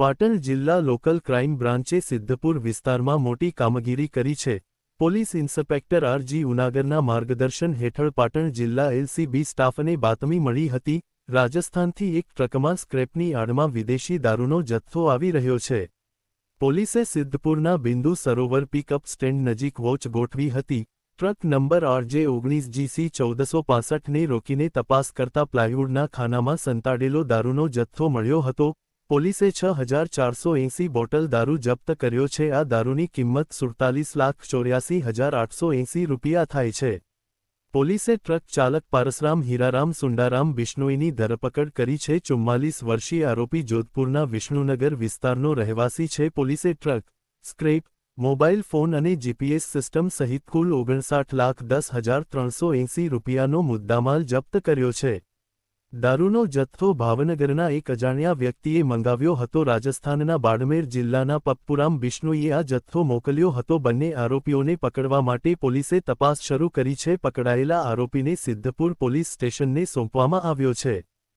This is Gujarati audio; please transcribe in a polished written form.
પાટણ જિલ્લા લોકલ ક્રાઇમ બ્રાન્ચે સિદ્ધપુર વિસ્તારમાં મોટી કામગીરી કરી છે। Police inspector આર.જી. ઉનાગરના માર્ગદર્શન હેઠળ પાટણ જિલ્લા એલસીબી સ્ટાફને બાતમી મળી હતી, રાજસ્થાનથી એક ટ્રકમાં સ્ક્રેપની આડમાં વિદેશી દારૂનો જથ્થો આવી રહ્યો છે। પોલીસે સિદ્ધપુરના બિંદુ સરોવર પિકઅપ સ્ટેન્ડ નજીક વોચ ગોઠવી હતી। ટ્રક નંબર RJ19GC 1465ને રોકીને તપાસ કરતા પ્લાયવુડના ખાનામાં સંતાડેલો દારૂનો જથ્થો મળ્યો હતો। પોલીસે 6480 બોટલ દારૂ જપ્ત કર્યો છે। આ દારૂની કિંમત 47,84,880 રૂપિયા થાય છે। પોલીસે ટ્રક ચાલક પારસરામ હીરારામ સુંડારામ બિશ્નોઈની ધરપકડ કરી છે। 44 વર્ષીય આરોપી જોધપુરના વિષ્ણુનગર વિસ્તારનો રહેવાસી છે। પોલીસે ટ્રક, સ્ક્રેપ, મોબાઈલ ફોન અને જીપીએસ સિસ્ટમ સહિત કુલ 59,10,380 રૂપિયાનો મુદ્દામાલ જપ્ત કર્યો છે। દારૂનો જથ્થો ભાવનગરના એક અજાણ્યા વ્યક્તિએ મંગાવ્યો હતો। રાજસ્થાનના બાડમેર જિલ્લાના પપ્પુરામ બિશ્નોઈએ આ જથ્થો મોકલ્યો હતો। બંને આરોપીઓને પકડવા માટે પોલીસે તપાસ શરૂ કરી છે। પકડાયેલા આરોપીને સિદ્ધપુર પોલીસ સ્ટેશનને સોંપવામાં આવ્યો છે।